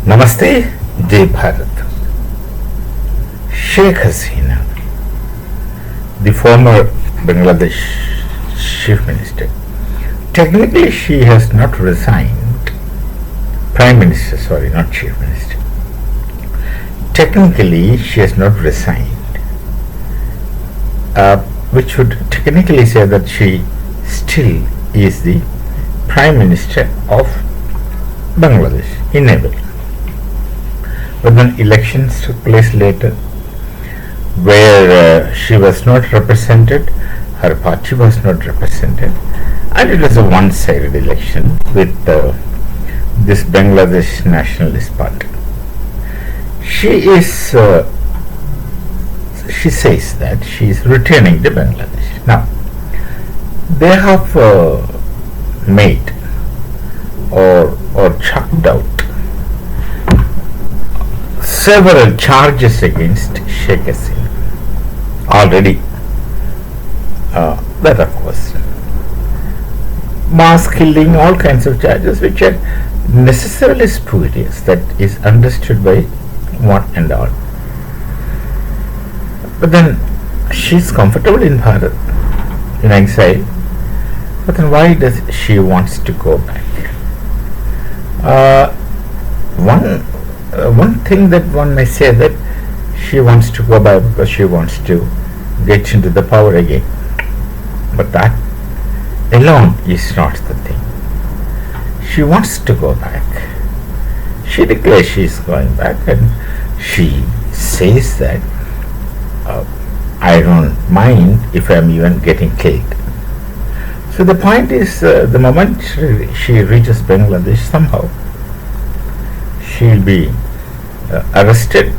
Namaste, Jai Bharat. Shaik Hasina, the former Bangladesh Chief Minister, technically she has not resigned. Prime Minister, sorry, not Chief Minister. Technically she has not resigned, which would technically say that she still is the Prime Minister of Bangladesh in Nepal. But then elections took place later where she was not represented, her party was not represented, and it was a one-sided election with this Bangladesh Nationalist Party. She says that she is returning to Bangladesh. Now, they have made or chucked out several charges against Shaik Hasina already. That of course, mass killing, all kinds of charges which are necessarily spurious, that is understood by one and all. But then she is comfortable in Bharat, in exile. But then why does she wants to go back? One thing that one may say that she wants to go back because she wants to get into the power again. But that alone is not the thing. She wants to go back. She declares she is going back, and she says that I don't mind if I am even getting killed. So the point is, the moment she reaches Bangladesh, somehow she will be arrested,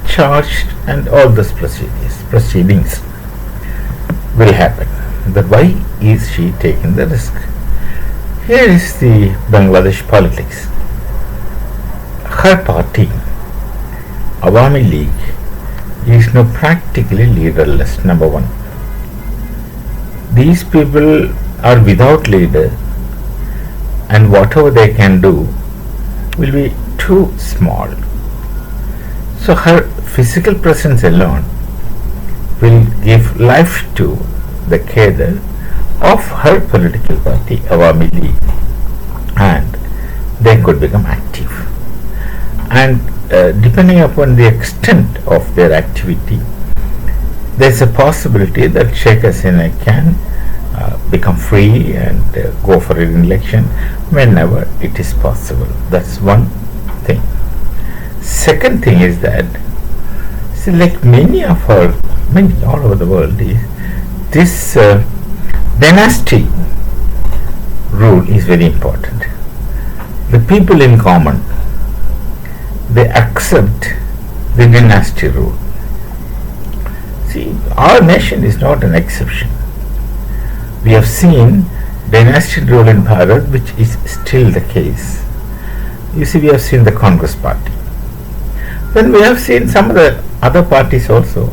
charged, and all those proceedings will happen. But why is she taking the risk? Here is the Bangladesh politics. Her party, Awami League, is now practically leaderless, number one. These people are without leader, and whatever they can do will be too small. So her physical presence alone will give life to the cadre of her political party, Awami League, and they could become active. And depending upon the extent of their activity, there is a possibility that Shaik Hasina can become free and go for an election whenever it is possible. That's one thing. Second thing is that, see, like many all over the world, this dynasty rule is very important. The people in common, they accept the dynasty rule. See, our nation is not an exception. We have seen dynasty rule in Bharat, which is still the case. You see, we have seen the Congress party. Then we have seen some of the other parties also,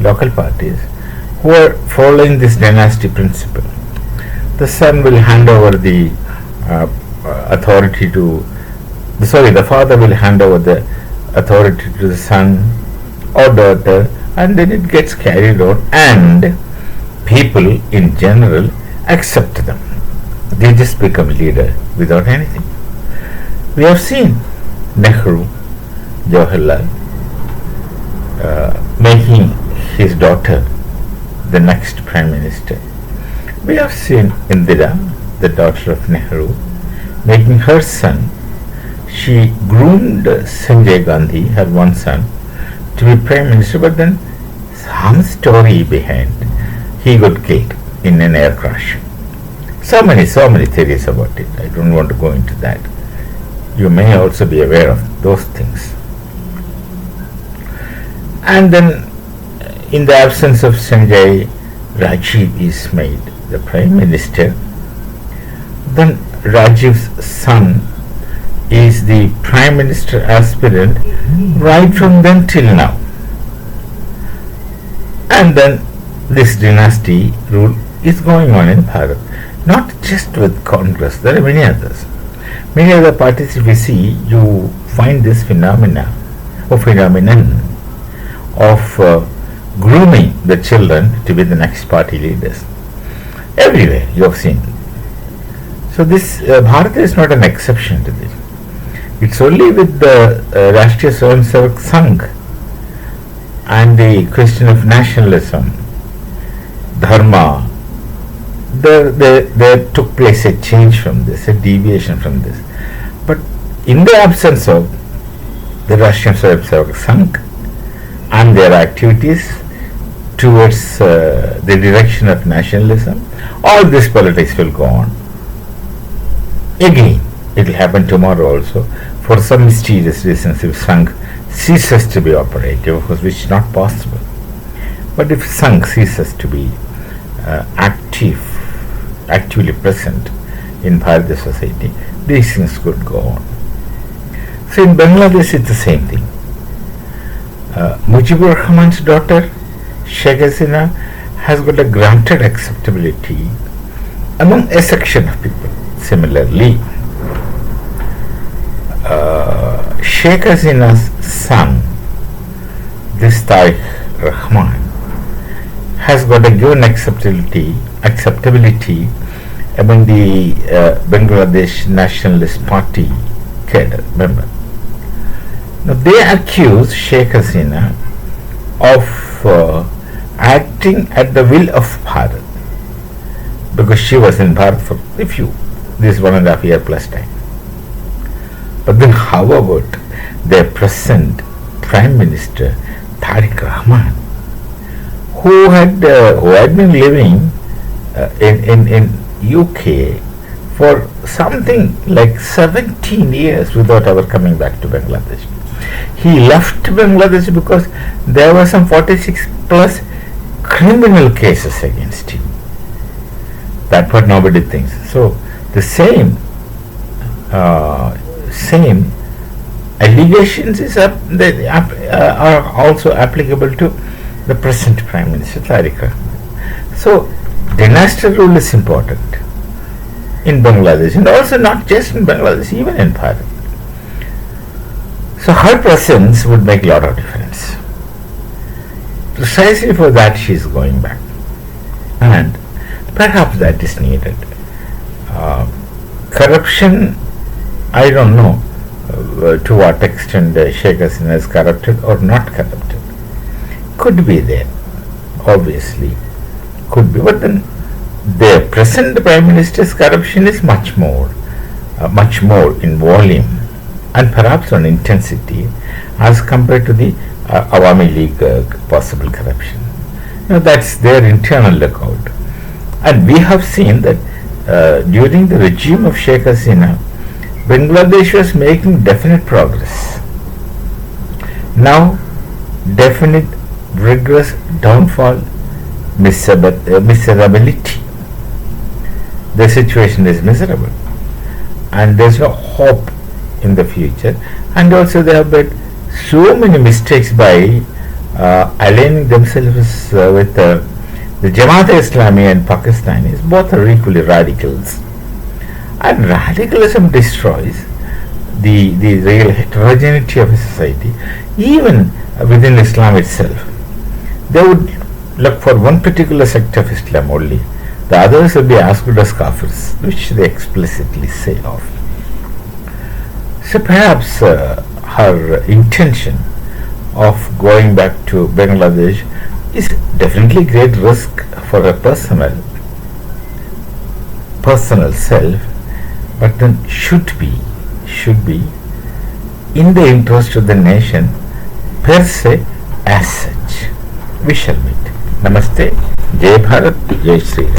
local parties, who are following this dynasty principle. The son will hand over the authority to, the father will hand over the authority to the son or daughter, and then it gets carried on, and people in general accept them. They just become leader without anything. We have seen Nehru, Jawaharlal, making his daughter the next Prime Minister. We have seen Indira, the daughter of Nehru, making her son. She groomed Sanjay Gandhi, her one son, to be Prime Minister, but then some story behind. He got killed in an air crash. So many theories about it. I don't want to go into that. You may also be aware of those things. And then, in the absence of Sanjay, Rajiv is made the Prime Minister. Then Rajiv's son is the Prime Minister aspirant right from then till now. And then this dynasty rule is going on in Bharat. Not just with Congress, there are many others. Many other parties, if you see, you find this phenomenon of grooming the children to be the next party leaders. Everywhere you have seen. So this Bharat is not an exception to this. It's only with the Rashtriya Swayamsevak Sangh and the question of nationalism, dharma, there took place a change from this, a deviation from this. But in the absence of the Rashtriya Swayamsevak Sangh and their activities towards the direction of nationalism, all this politics will go on. Again, it will happen tomorrow also. For some mysterious reasons, if Sangh ceases to be operative, of course, which is not possible. But if Sangh ceases to be actively present in Bharatiya society, these things could go on. So in Bangladesh, it's the same thing. Mujibur Rahman's daughter, Shaik Hasina, has got a granted acceptability among a section of people. Similarly, Shaik Hasina's son, this Tariq Rahman, has got a given acceptability among the Bangladesh Nationalist Party cadre member. Now they accuse Shaik Hasina of acting at the will of Bharat, because she was in Bharat for this 1.5 year plus time. But then how about their present Prime Minister Tariq Rahman, who had been living in UK for something like 17 years without ever coming back to Bangladesh. He left Bangladesh because there were some 46 plus criminal cases against him. That's what nobody thinks. So the same allegations are also applicable to the present Prime Minister Tariq Rahman. So dynasty rule is important in Bangladesh, and also not just in Bangladesh, even in Bharat. So her presence would make a lot of difference. Precisely for that she is going back, and perhaps that is needed. Corruption, I don't know to what extent Shaik Hasina is corrupted or not corrupted. Could be there, obviously, could be. But then the present Prime Minister's corruption is much more in volume and perhaps on intensity as compared to the Awami League possible corruption. Now that's their internal lookout. And we have seen that during the regime of Shaik Hasina, Bangladesh was making definite progress. Now, definite rigorous downfall, miserability. The situation is miserable, and there is no hope in the future. And also, they have made so many mistakes by aligning themselves with the Jamaat-e-Islami and Pakistanis. Both are equally radicals, and radicalism destroys the real heterogeneity of a society, even within Islam itself. They would look for one particular sect of Islam only. The others will be as good as kafirs, which they explicitly say of. So perhaps her intention of going back to Bangladesh is definitely great risk for her personal self, but then should be in the interest of the nation per se as such. We shall meet. Namaste. Jai Bharat. Jai Sri Ram.